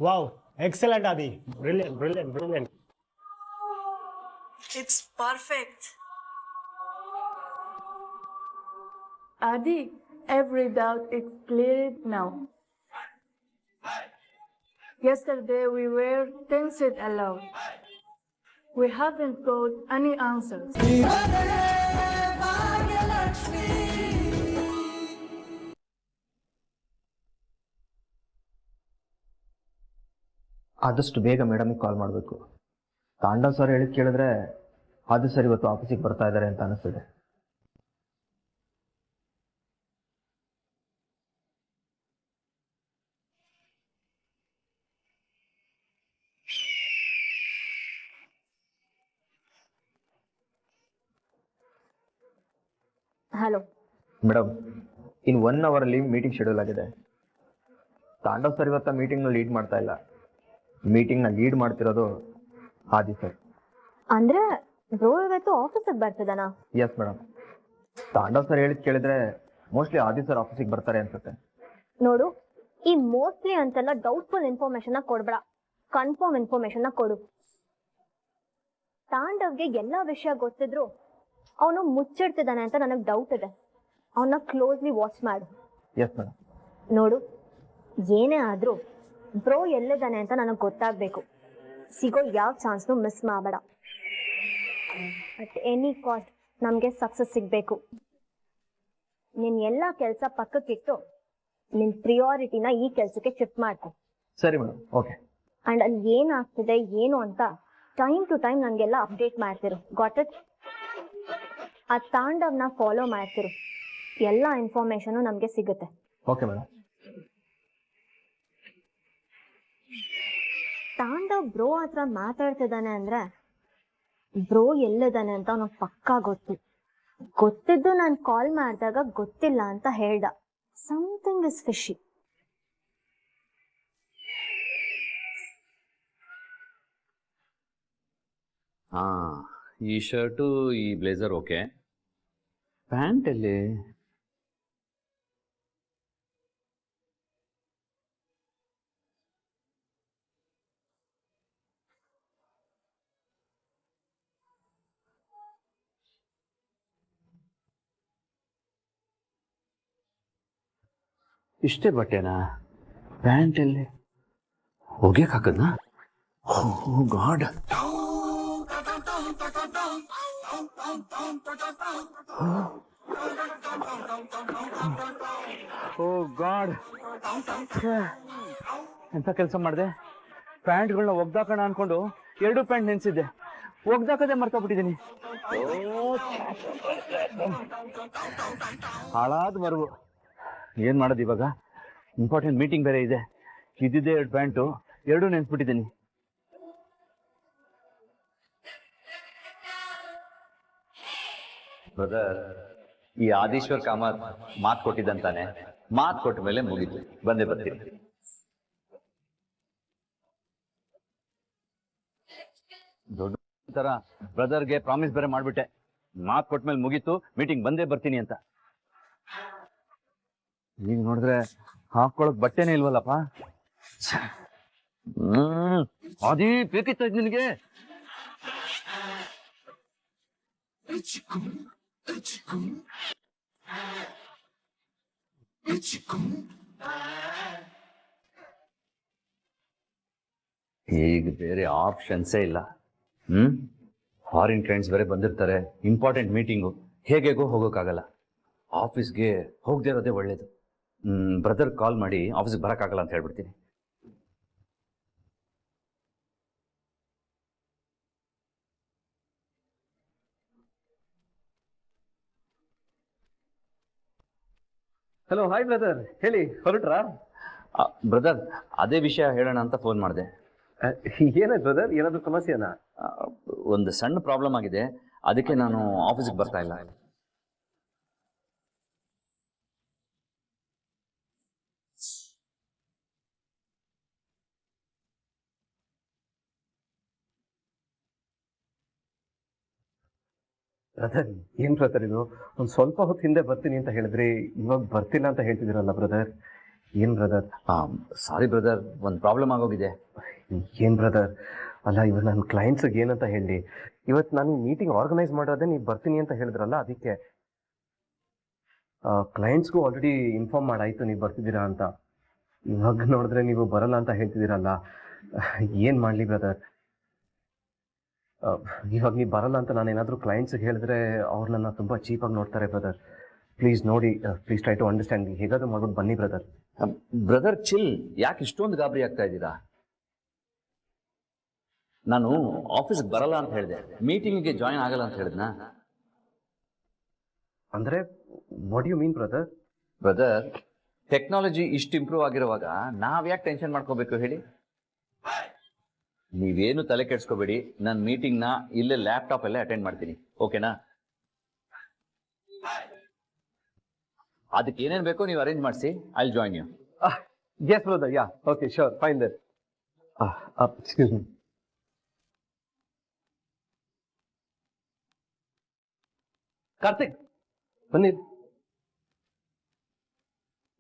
Wow, excellent, Adi. Brilliant, brilliant, brilliant. It's perfect. Adi, every doubt is cleared now. Yesterday we were tensed aloud. We haven't got any answers. ಆದಷ್ಟು ಬೇಗ ಮೇಡಮಿಗೆ ಕಾಲ್ ಮಾಡಬೇಕು. Tandav sir ಹೇಳಿದ್ ಕೇಳಿದ್ರೆ ಅದು sir ಇವತ್ತು ಆಫೀಸಿಗೆ ಬರ್ತಾ ಇದ್ದಾರೆ ಅಂತ ಅನಿಸ್ತಿದೆ. ಹಲೋ ಮೇಡಮ್, ಇನ್ 1 ಅವರಲ್ಲಿ ಮೀಟಿಂಗ್ ಶೆಡ್ಯೂಲ್ ಆಗಿದೆ. ತಾಂಡವ್ ಸರ್ ಇವತ್ತ ಮೀಟಿಂಗ್ನ ಲೀಡ್ ಮಾಡ್ತಾ ಇಲ್ಲ. ಮೀಟಿಂಗ್ನ ಲೀಡ್ ಮಾಡ್ತಿರೋದು ಆದಿ ಸರ್. ಅಂದ್ರೆ ಬ್ರೋ ಇವತ್ತು ಆಫೀಸಿಗೆ ಬರ್ತಿದಾನ? Yes madam. ತಾಂಡವ್ ಸರ್ ಹೇಳಿದ್ ಕೇಳಿದ್ರೆ ಮೋಸ್ಟ್ಲಿ ಆದಿ ಸರ್ ಆಫೀಸಿಗೆ ಬರ್ತಾರೆ ಅನ್ಸುತ್ತೆ. ನೋಡು, ಈ ಮೋಸ್ಟ್ಲಿ ಅಂತೆಲ್ಲ ಡೌಟ್ಫುಲ್ ಇನ್ಫಾರ್ಮೇಶನ್ ಕೊಡ್ಬೇಡ, ಕನ್ಫರ್ಮ್ ಇನ್ಫಾರ್ಮೇಶನ್ ಕೊಡು. ತಾಂಡವ್ಗೆ ಎಲ್ಲಾ ವಿಷಯ ಗೊತ್ತಿದ್ರು ಅವನು ಮುಚ್ಚಿಡ್ತಿದ್ದಾನೆ ಅಂತ ನನಗೆ ಡೌಟ್ ಇದೆ. ಅವನ್ನ ಕ್ಲೋಸ್ಲಿ ವಾಚ್ ಮಾಡು. Yes madam. ನೋಡು, ಏನೇ ಆದ್ರೂ ಬ್ರೋ ಎಲ್ಲಿದ್ದಾನೆ ಅಂತ ನನಗೆ ಗೊತ್ತಾಗ್ಬೇಕು. ಸಿಗೋ ಯಾವ ಚಾನ್ಸ್ನು ಮಿಸ್ ಮಾಡಬೇಡ. ಅಟ್ ಎನಿ ಕಾಸ್ಟ್ ನಮಗೆ ಸಕ್ಸಸ್ ಸಿಗ್ಬೇಕು. ನಿನ್ ಎಲ್ಲಾ ಕೆಲಸ ಪಕ್ಕಕ್ಕಿಟ್ಟು ನಿನ್ ಪ್ರಿಯಾರಿಟಿನ ಈ ಕೆಲಸಕ್ಕೆ ಶಿಫ್ಟ್ ಮಾಡ್ಕೊ. ಸರಿ ಮೇಡಮ್, ಓಕೆ. ಅಂಡ್ ಅಲ್ಲಿ ಏನಾಗ್ತಿದೆ ಏನು ಅಂತ ಟೈಮ್ ಟು ಟೈಮ್ ನನಗೆಲ್ಲ ಅಪ್ಡೇಟ್ ಮಾಡ್ತಿರು. Got it? ಆ ತಾಂಡವ್ನ ಫಾಲೋ ಮಾಡ್ತಿರು. ಎಲ್ಲ ಇನ್ಫಾರ್ಮೇಶನ್ ನಮ್ಗೆ ಸಿಗುತ್ತೆ. Okay madam. ತಾಂಡವ್ ಬ್ರೋ ಹತ್ರ ಮಾತಾಡ್ತಿದ್ದಾನೆ ಅಂದ್ರೆ ಬ್ರೋ ಎಲ್ಲಿದ್ದಾನೆ ಅಂತ ಅವನಿಗೆ ಪಕ್ಕಾ ಗೊತ್ತಿದ್ದು ನಾನು ಕಾಲ್ ಮಾಡಿದಾಗ ಗೊತ್ತಿಲ್ಲ ಅಂತ ಹೇಳ್ದ. Something is fishy. ಹಾ, ಈ ಶರ್ಟು ಈ ಬ್ಲೇಸರ್ ಓಕೆ. ಪ್ಯಾಂಟ್ ಎಲ್ಲಿ? ಇಷ್ಟೇ ಬಟ್ಟೆನಾ? ಪ್ಯಾಂಟ್ ಎಲ್ಲಿ? ಒಗ್ಯಕ್ ಹಾಕದ್ನಾ? ಓ ಗಾಡ್. ಓ ಗಾಡ್, ಎಂತ ಕೆಲಸ ಮಾಡಿದೆ. ಪ್ಯಾಂಟ್ಗಳನ್ನ ಒಗ್ದಾಕೋಣ ಅನ್ಕೊಂಡು 2 ಪ್ಯಾಂಟ್ ನೆನ್ಸಿದ್ದೆ, ಒಗ್ದಾಕದೆ ಮರ್ತೋಗ್ಬಿಟ್ಟಿದ್ದೀನಿ. ಹಾಳಾದ ಮರವು. ಏನ್ ಮಾಡೋದು ಇವಾಗ? ಇಂಪಾರ್ಟೆಂಟ್ ಮೀಟಿಂಗ್ ಬೇರೆ ಇದೆ. ಇದ್ದಿದ್ದೆ 2 ಪ್ಯಾಂಟು, 2 ನೆನ್ಸ್ಬಿಟ್ಟಿದ್ದೀನಿ. ಬ್ರದರ್, ಈ ಆದೀಶ್ವರ್ ಕಾಮತ್ ಮಾತು ಕೊಟ್ಟಿದ್ದಂತಾನೆ. ಮಾತು ಕೊಟ್ಟ ಮೇಲೆ ಮುಗೀತು, ಬಂದೇ ಬರ್ತೀನಿ. ದೊಡ್ಡ ತರ ಬ್ರದರ್ಗೆ ಪ್ರಾಮಿಸ್ ಬೇರೆ ಮಾಡ್ಬಿಟ್ಟೆ. ಮಾತು ಕೊಟ್ಟ ಮೇಲೆ ಮುಗೀತು, ಮೀಟಿಂಗ್ ಬಂದೇ ಬರ್ತೀನಿ ಅಂತ. ಈಗ ನೋಡಿದ್ರೆ ಹಾಕೊಳಕ್ ಬಟ್ಟೆನೇ ಇಲ್ವಲ್ಲಪ್ಪ. ಅದೇ ಬೇಕಿತ್ತ ನಿನಗೆ? ಈಗ ಬೇರೆ ಆಪ್ಷನ್ಸೇ ಇಲ್ಲ. ಫಾರಿನ್ ಕ್ಲೈಂಟ್ಸ್ ಬೇರೆ ಬಂದಿರ್ತಾರೆ, ಇಂಪಾರ್ಟೆಂಟ್ ಮೀಟಿಂಗು, ಹೇಗೇಗೋ ಹೋಗೋಕ್ಕಾಗಲ್ಲ. ಆಫೀಸ್ಗೆ ಹೋಗದೆ ಇರೋದೇ ಒಳ್ಳೇದು. ಬ್ರದರ್ ಕಾಲ್ ಮಾಡಿ ಆಫೀಸ್ಗೆ ಬರೋಕ್ಕಾಗಲ್ಲ ಅಂತ ಹೇಳ್ಬಿಡ್ತೀನಿ. ಹಲೋ, ಹಾಯ್ ಬ್ರದರ್, ಹೇಳಿ, ಹೊರಟ್ರಾ? ಬ್ರದರ್, ಅದೇ ವಿಷಯ ಹೇಳೋಣ ಅಂತ ಫೋನ್ ಮಾಡಿದೆ. ಏನಾಯ್ತು ಬ್ರದರ್, ಏನಾದ್ರು ಸಮಸ್ಯೆನಾ? ಒಂದು ಸಣ್ಣ ಪ್ರಾಬ್ಲಮ್ ಆಗಿದೆ, ಅದಕ್ಕೆ ನಾನು ಆಫೀಸ್ಗೆ ಬರ್ತಾ ಇಲ್ಲ. ಬ್ರದರ್, ಏನ್ ಬ್ರದರ್ ಇದು? ಒಂದ್ ಸ್ವಲ್ಪ ಹೊತ್ತು ಹಿಂದೆ ಬರ್ತೀನಿ ಅಂತ ಹೇಳಿದ್ರಿ, ಇವಾಗ ಬರ್ತಿಲ್ಲ ಅಂತ ಹೇಳ್ತಿದ್ದೀರಲ್ಲ ಬ್ರದರ್. ಏನು ಬ್ರದರ್? ಸಾರಿ ಬ್ರದರ್, ಒಂದು ಪ್ರಾಬ್ಲಮ್ ಆಗೋಗಿದೆ. ಏನು ಬ್ರದರ್? ಅಲ್ಲ, ಇವಾಗ ನನ್ನ ಕ್ಲೈಂಟ್ಸಿಗೆ ಏನಂತ ಹೇಳಿ? ಇವತ್ತು ನಾನು ಮೀಟಿಂಗ್ ಆರ್ಗನೈಸ್ ಮಾಡೋದೇ ನೀವು ಬರ್ತೀನಿ ಅಂತ ಹೇಳಿದ್ರಲ್ಲ, ಅದಕ್ಕೆ ಕ್ಲೈಂಟ್ಸ್ಗೂ ಆಲ್ರೆಡಿ ಇನ್ಫಾರ್ಮ್ ಮಾಡಾಯಿತು ನೀವು ಬರ್ತಿದ್ದೀರಾ ಅಂತ. ಇವಾಗ ನೋಡಿದ್ರೆ ನೀವು ಬರಲ್ಲ ಅಂತ ಹೇಳ್ತಿದ್ದೀರಲ್ಲ, ಏನು ಮಾಡಲಿ ಬ್ರದರ್? ಇವಾಗ ನೀವು ಬರಲ್ಲ ಅಂತ ನಾನು ಏನಾದರೂ ಕ್ಲೈಂಟ್ಸಿಗೆ ಹೇಳಿದ್ರೆ ಅವ್ರು ನನ್ನ ತುಂಬ ಚೀಪಾಗಿ ನೋಡ್ತಾರೆ ಬ್ರದರ್. ಪ್ಲೀಸ್ ನೋಡಿ, ಪ್ಲೀಸ್ ಟ್ರೈ ಟು ಅಂಡರ್ಸ್ಟ್ಯಾಂಡ್. ಹೇಗಾದರೂ ಮಾಡ್ಬಿಟ್ಟು ಬನ್ನಿ ಬ್ರದರ್. ಬ್ರದರ್ ಚಿಲ್, ಯಾಕೆ ಇಷ್ಟೊಂದು ಗಾಬರಿ ಆಗ್ತಾ ಇದ್ದೀರಾ? ನಾನು ಆಫೀಸ್ಗೆ ಬರಲ್ಲ ಅಂತ ಹೇಳಿದೆ, ಮೀಟಿಂಗ್ಗೆ ಜಾಯಿನ್ ಆಗಲ್ಲ ಅಂತ ಹೇಳಿದ್ನಾ? ಅಂದರೆ what you mean brother? Brother, technology ಇಷ್ಟು ಇಂಪ್ರೂವ್ ಆಗಿರುವಾಗ ನಾವ್ ಯಾಕೆ ಟೆನ್ಷನ್ ಮಾಡ್ಕೋಬೇಕು ಹೇಳಿ? ನೀವೇನು ತಲೆ ಕೆಡ್ಸ್ಕೋಬೇಡಿ, ನನ್ನ ಮೀಟಿಂಗ್ನ ಇಲ್ಲೇ ಲ್ಯಾಪ್ಟಾಪ್ ಅಲ್ಲೇ ಅಟೆಂಡ್ ಮಾಡ್ತೀನಿ, ಓಕೆನಾ? ಅದಕ್ಕೆ ಏನೇನು ಬೇಕೋ ನೀವು ಅರೇಂಜ್ ಮಾಡಿಸಿ, I will join you. Yes, brother. Yeah. Okay, sure. Fine then. Excuse me. Karthik, ಬನ್ನಿ.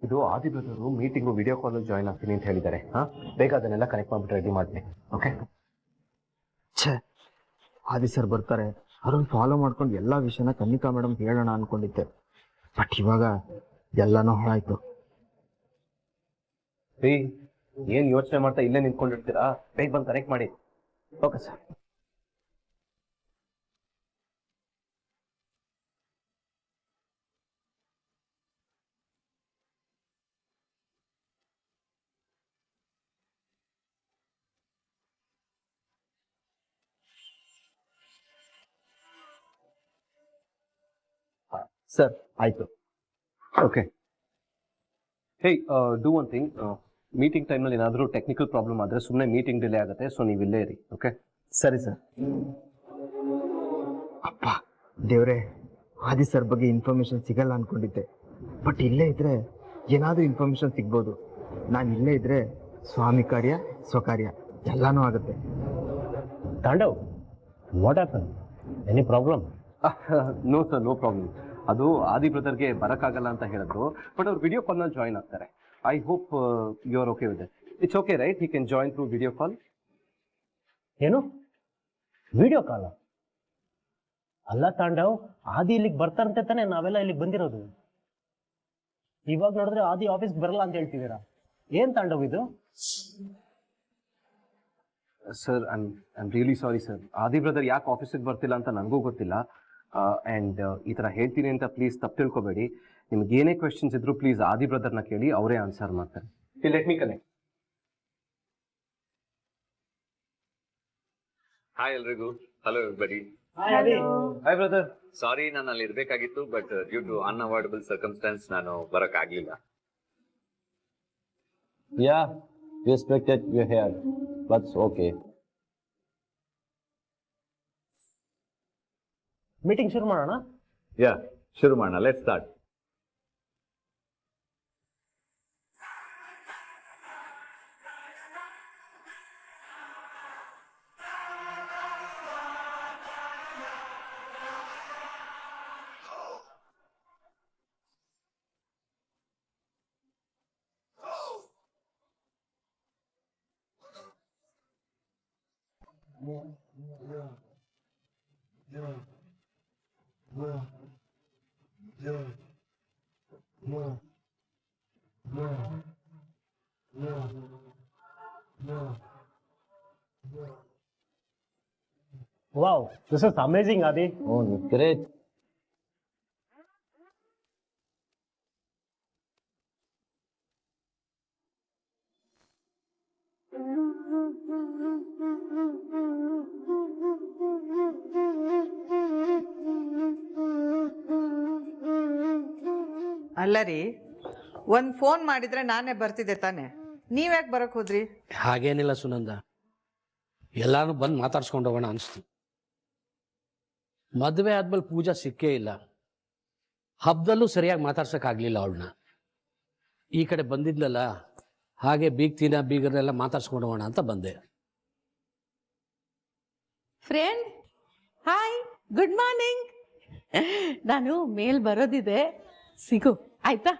ಇದು ಆದಿ ಬ್ರದರು ಮೀಟಿಂಗು ವಿಡಿಯೋ ಕಾಲಲ್ಲಿ ಜಾಯಿನ್ ಆಗ್ತೀನಿ ಅಂತ ಹೇಳಿದ್ದಾರೆ. ಬೇಗ ಅದನ್ನೆಲ್ಲ ಕನೆಕ್ಟ್ ಮಾಡಿಬಿಟ್ಟು ರೆಡಿ ಮಾಡ್ತೀನಿ. ಓಕೆ? ಛೇ, ಆದಿ ಸರ್ ಬರ್ತಾರೆ, ಅವ್ರನ್ನ ಫಾಲೋ ಮಾಡ್ಕೊಂಡು ಎಲ್ಲ ವಿಷಯನ ಕನ್ನಿಕಾ ಮೇಡಮ್ ಹೇಳೋಣ ಅನ್ಕೊಂಡಿದ್ದೆ. ಬಟ್ ಇವಾಗ ಎಲ್ಲನೂ ಹಾಳಾಯ್ತು. ಏನು ಯೋಚನೆ ಮಾಡ್ತಾ ಇಲ್ಲೇ ನಿಂತ್ಕೊಂಡಿರ್ತೀರಾ? ಬೇಗ ಬಂದು ಕನೆಕ್ಟ್ ಮಾಡಿ. Okay sir. ಸರ್ ಆಯಿತು. Okay. Hey, do one thing. Meeting ಟೈಮ್ನಲ್ಲಿ ಏನಾದರೂ ಟೆಕ್ನಿಕಲ್ ಪ್ರಾಬ್ಲಮ್ ಆದರೆ ಸುಮ್ಮನೆ ಮೀಟಿಂಗ್ ಡಿಲೇ ಆಗುತ್ತೆ, ಸೊ ನೀವು ಇಲ್ಲೇ ಇರಿ. ಓಕೆ? ಸರಿ ಸರ್. ಅಪ್ಪ ದೇವ್ರೆ, ಆದಿ ಸರ್ ಬಗ್ಗೆ ಇನ್ಫಾರ್ಮೇಶನ್ ಸಿಗಲ್ಲ ಅನ್ಕೊಂಡಿದ್ದೆ. ಬಟ್ ಇಲ್ಲೇ ಇದ್ರೆ ಏನಾದರೂ ಇನ್ಫಾರ್ಮೇಶನ್ ಸಿಗ್ಬೋದು. ನಾನು ಇಲ್ಲೇ ಇದ್ರೆ ಸ್ವಾಮಿ ಕಾರ್ಯ ಸ್ವಕಾರ್ಯ ಎಲ್ಲನೂ ಆಗುತ್ತೆ. Tandav, what happen? Any problem? No sir, no problem. ಅದು ಆದಿ ಬ್ರದರ್ಗೆ ಬರೋಕ್ಕಾಗಲ್ಲ ಅಂತ ಹೇಳಿದ್ರು, ಬಟ್ ಅವ್ರು ವಿಡಿಯೋ ಕಾಲ್ನಲ್ಲಿ ಜಾಯಿನ್ ಆಗ್ತಾರೆ. I hope you are okay with it. It's okay right? He can join through video call. ಏನು ವಿಡಿಯೋ ಕಾಲ? ಅಲ್ಲ ತಾಂಡವ್, ಆದಿ ಇಲ್ಲಿಗೆ ಬರ್ತಾರಂತೆ ತಾನೆ ನಾವೆಲ್ಲ ಇಲ್ಲಿಗೆ ಬಂದಿರೋದು. ಇವಾಗ ನೋಡಿದ್ರೆ ಆದಿ ಆಫೀಸ್ಗೆ ಬರಲ್ಲ ಅಂತ ಹೇಳ್ತಿದ್ದೀರಾ. ಏನ್ ತಾಂಡವ್ ಇದು? Sir, I am really sorry sir. Adi brother ಯಾಕೆ ಆಫೀಸಿಗೆ ಬರ್ತಿಲ್ಲ ಅಂತ ನನಗೂ ಗೊತ್ತಿಲ್ಲ. ಆ್ಯಂಡ್ ಈ ಥರ ಹೇಳ್ತೀನಿ ಅಂತ ಪ್ಲೀಸ್ ತಪ್ಪು ತಿಳ್ಕೊಬೇಡಿ. ನಿಮ್ಗೆ ಏನೇ ಕ್ವೆಶನ್ಸ್ ಇದ್ರು ಪ್ಲೀಸ್ ಆದಿ ಬ್ರದರ್ನ ಕೇಳಿ, ಅವರೇ ಆನ್ಸರ್ ಮಾಡ್ತಾರೆ. Let me connect. ಹಾಯ್ ಎಲ್ರಿಗೂ. Hello everybody. Hi brother. Sorry, ನಾನು ಅಲ್ಲಿ ಇರಬೇಕಾಗಿತ್ತು, but due to unavoidable circumstances ನಾನು ಬರೋಕ್ಕಾಗಲಿಲ್ಲ. Yeah, we expected you here, but it's okay. Meeting ಶುರು ಮಾಡೋಣ. ಯಾ, ಶುರು ಮಾಡೋಣ. Let's start. Wow, this is amazing, Adi. Oh, great. ಅಲ್ಲ ರೀ, ಒಂದು ಫೋನ್ ಮಾಡಿದ್ರೆ ನಾನೇ ಬರ್ತಿದ್ದೆ ತಾನೆ, ನೀವ್ಯಾಕೆ ಬರಕ್ ಹೋದ್ರಿ? ಹಾಗೇನಿಲ್ಲ ಸುನಂದ, ಎಲ್ಲಾನು ಬಂದು ಮಾತಾಡ್ಸ್ಕೊಂಡು ಹೋಗೋಣ ಅನಿಸ್ತು. ಮದುವೆ ಆದ್ಮೇಲೆ ಪೂಜಾ ಸಿಕ್ಕೇ ಇಲ್ಲ, ಹಬ್ಬದಲ್ಲೂ ಸರಿಯಾಗಿ ಮಾತಾಡ್ಸೋಕ್ಕಾಗಲಿಲ್ಲ ಅವಳನ್ನ. ಈ ಕಡೆ ಬಂದಿದ್ಲಲ್ಲ, ಹಾಗೆ ಬೀಗರನ್ನೆಲ್ಲ ಮಾತಾಡ್ಸ್ಕೊಂಡು ಹೋಗೋಣ ಅಂತ ಬಂದೆ. Friend, hi, good morning. ನಾನು ಮೇಲ್ ಬರೋದಿದೆ, ಸಿಗು ಆಯ್ತಾ?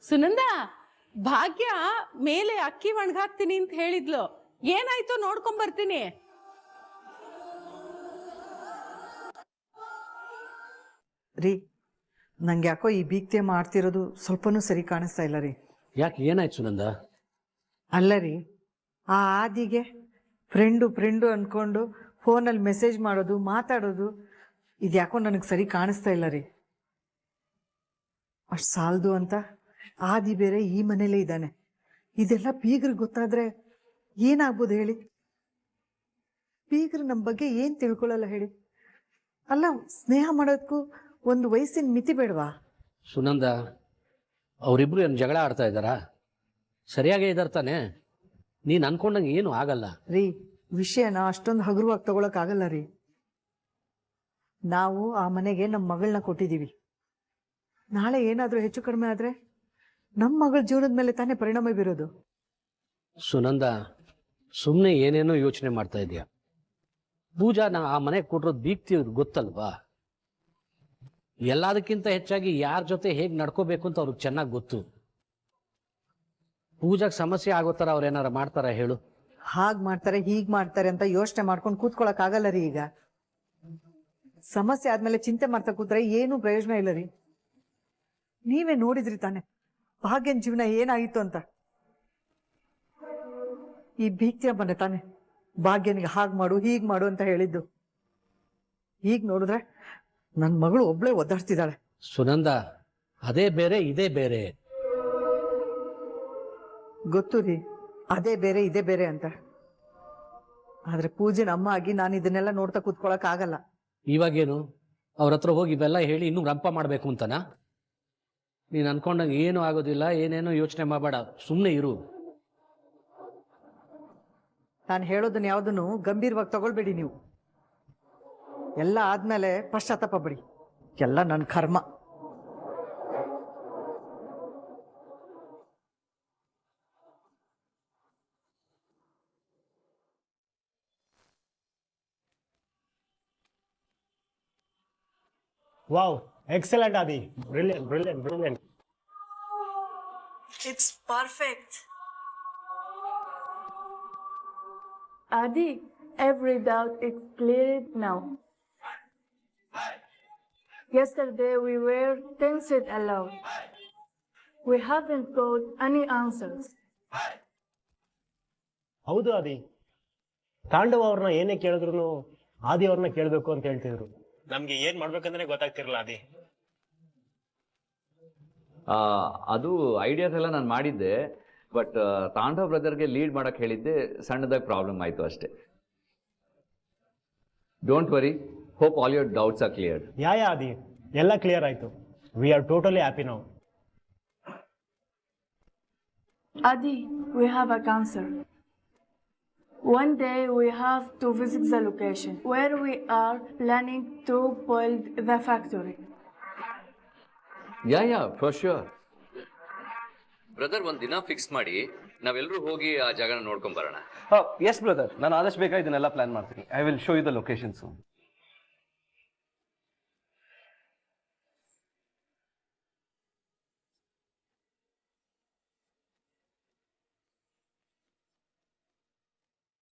ಸುನಂದ, ಭಾಗ್ಯ ಮೇಲೆ ಅಕ್ಕಿ ಒಣಗಾಕ್ತೀನಿ ಅಂತ ಹೇಳಿದ್ಲು. ಏನಾಯ್ತು ನೋಡ್ಕೊಂಡ್ ಬರ್ತೀನಿ. ರೀ, ನಂಗೆ ಯಾಕೋ ಈ ಬೀಗ್ತೆ ಮಾಡ್ತಿರೋದು ಸ್ವಲ್ಪನೂ ಸರಿ ಕಾಣಿಸ್ತಾ ಇಲ್ಲ ರೀ. ಯಾಕೆ, ಏನಾಯ್ತು ಸುನಂದ? ಅಲ್ಲ ರೀ, ಆ ಆದಿಗೆ ಫ್ರೆಂಡು ಅಂದ್ಕೊಂಡು ಫೋನಲ್ಲಿ ಮೆಸೇಜ್ ಮಾಡೋದು, ಮಾತಾಡೋದು, ಇದು ಯಾಕೋ ನನಗೆ ಸರಿ ಕಾಣಿಸ್ತಾ ಇಲ್ಲ ರೀ. ಅಷ್ಟು ಸಾಲದು ಅಂತ ಆದಿ ಬೇರೆ ಈ ಮನೇಲೇ ಇದ್ದಾನೆ. ಇದೆಲ್ಲ ಬೀಗ್ರಿಗೆ ಗೊತ್ತಾದ್ರೆ ಏನಾಗ್ಬೋದು ಹೇಳಿ? ಬೀಗ್ರು ನಮ್ಮ ಬಗ್ಗೆ ಏನು ತಿಳ್ಕೊಳ್ಳಲ್ಲ ಹೇಳಿ? ಅಲ್ಲ, ಸ್ನೇಹ ಮಾಡೋದಕ್ಕೂ ಒಂದು ವಯಸ್ಸಿನ ಮಿತಿ ಬೇಡವಾ? ಸುನಂದ, ಅವರಿಬ್ರು ಏನು ಜಗಳ ಆಡ್ತಾ ಇದ್ದಾರಾ? ಸರಿಯಾಗೇ ಇದ್ದಾರೆ ತಾನೆ? ನೀನು ಅನ್ಕೊಂಡಂಗೆ ಏನು ಆಗಲ್ಲ ರೀ. ವಿಷಯನ ಅಷ್ಟೊಂದು ಹಗುರವಾಗಿ ತಗೊಳಕ್ಕಾಗಲ್ಲ ರೀ. ನಾವು ಆ ಮನೆಗೆ ನಮ್ಮ ಮಗಳನ್ನ ಕೊಟ್ಟಿದ್ದೀವಿ. ನಾಳೆ ಏನಾದರೂ ಹೆಚ್ಚು ಕಡಿಮೆ ಆದರೆ ನಮ್ಮ ಮಗಳ ಜೀವನದ ಮೇಲೆ ತಾನೇ ಪರಿಣಾಮ ಬೀರೋದು. ಸುನಂದ, ಸುಮ್ಮನೆ ಏನೇನೋ ಯೋಚನೆ ಮಾಡ್ತಾ ಇದೆಯಾ? ಪೂಜಾ ನಾ ಆ ಮನೆಗೆ ಕೊಟ್ಟಿರೋದು ಬೀಗ್ತಿ ಗೊತ್ತಲ್ವಾ? ಎಲ್ಲದಕ್ಕಿಂತ ಹೆಚ್ಚಾಗಿ ಯಾರ ಜೊತೆ ಹೇಗೆ ನಡ್ಕೋಬೇಕು ಅಂತ ಅವ್ರಿಗೆ ಚೆನ್ನಾಗಿ ಗೊತ್ತು. ಪೂಜಾಗೆ ಸಮಸ್ಯೆ ಆಗೋ ಥರ ಅವ್ರು ಏನಾರು ಮಾಡ್ತಾರ ಹೇಳು? ಹಾಗೆ ಮಾಡ್ತಾರೆ, ಹೀಗೆ ಮಾಡ್ತಾರೆ ಅಂತ ಯೋಚನೆ ಮಾಡ್ಕೊಂಡು ಕೂತ್ಕೊಳಕ್ಕಾಗಲ್ಲ ರೀ. ಈಗ ಸಮಸ್ಯೆ ಆದ್ಮೇಲೆ ಚಿಂತೆ ಮಾಡ್ತಾ ಕೂತ್ರೆ ಏನೂ ಪ್ರಯೋಜನ ಇಲ್ಲ ರೀ. ನೀವೇ ನೋಡಿದ್ರಿ ತಾನೆ ಭಾಗ್ಯನ ಜೀವನ ಏನಾಗಿತ್ತು ಅಂತ. ಈ ಭೀಕ್ತಿಯ ಮನೆ ತಾನೆ ಭಾಗ್ಯನಿಗೆ ಹಾಗೆ ಮಾಡು ಹೀಗೆ ಮಾಡು ಅಂತ ಹೇಳಿದ್ದು. ಈಗ ನೋಡಿದ್ರೆ ನನ್ನ ಮಗಳು ಒಬ್ಳೆ ಒದ್ದಾಡ್ತಿದ್ದಾಳೆ. ಸುನಂದ, ಅದೇ ಬೇರೆ ಇದೇ ಬೇರೆ. ಗೊತ್ತು ರೀ, ಅದೇ ಬೇರೆ ಇದೇ ಬೇರೆ ಅಂತ. ಆದ್ರೆ ಪೂಜೆನ ಅಮ್ಮ ಆಗಿ ನಾನು ಇದನ್ನೆಲ್ಲ ನೋಡ್ತಾ ಕೂತ್ಕೊಳಕ್ ಆಗಲ್ಲ. ಇವಾಗೇನು ಅವ್ರ ಹತ್ರ ಹೋಗಿ ಇವೆಲ್ಲ ಹೇಳಿ ಇನ್ನೂ ರಂಪ ಮಾಡಬೇಕು ಅಂತನಾ? ನೀನು ಅನ್ಕೊಂಡಂಗೆ ಏನು ಆಗೋದಿಲ್ಲ, ಏನೇನೋ ಯೋಚನೆ ಮಾಡಬೇಡ, ಸುಮ್ಮನೆ ಇರು. ನಾನು ಹೇಳೋದನ್ನ ಯಾವುದನ್ನು ಗಂಭೀರವಾಗಿ ತಗೊಳ್ಬೇಡಿ ನೀವು. ಎಲ್ಲ ಆದ್ಮೇಲೆ ಪಶ್ಚಾತ್ತಾಪ ಬಿಡಿ. ಎಲ್ಲ ನನ್ನ ಕರ್ಮ. Wow, excellent Adi. Brilliant, brilliant, brilliant. It's perfect. Adi, every doubt is cleared now. Yesterday we were tensed aloud. We haven't got any answers. ಹೌದು ಆದಿ, ತಾಂಡವ ಅವ್ರನ್ನ ಏನೇ ಕೇಳಿದ್ರು ಆದಿ ಅವ್ರನ್ನ ಕೇಳಬೇಕು ಅಂತ ಹೇಳ್ತಿದ್ರು. ನಮ್ಗೆ ಏನ್ ಮಾಡ್ಬೇಕಂದ್ರೆ ಗೊತ್ತಾಗ್ತಿರಲ್ಲ ಆದಿ. ಅದು ಐಡಿಯಾಸ್ ಎಲ್ಲ ನಾನು ಮಾಡಿದ್ದೆ, ಬಟ್ ತಾಂಡವ್ ಬ್ರದರ್ಗೆ ಲೀಡ್ ಮಾಡಕ್ಕೆ ಹೇಳಿದ್ದೆ. ಸಣ್ಣದಾಗಿ ಪ್ರಾಬ್ಲಮ್ ಆಯಿತು ಅಷ್ಟೇ. Don't worry, hope all your doubts are cleared. Yeah Adi, ಎಲ್ಲ ಕ್ಲಿಯರ್ ಆಯ್ತು. We are totally happy now. Adi, we have a cancer. One day we have to visit the location where we are planning to build the factory. Yeah for sure. Brother, ಒಂದು ದಿನ fix ಮಾಡಿ ನಾವೆಲ್ಲರೂ ಹೋಗಿ ಆ ಜಾಗನ ನೋಡ್ಕೊಂಡ್ ಬರೋಣ. S brother, ನಾನು ಆದಷ್ಟು ಬೇಗ ಇದನ್ನೆಲ್ಲ ಪ್ಲಾನ್ ಮಾಡ್ತೀನಿ. I will show you the location soon.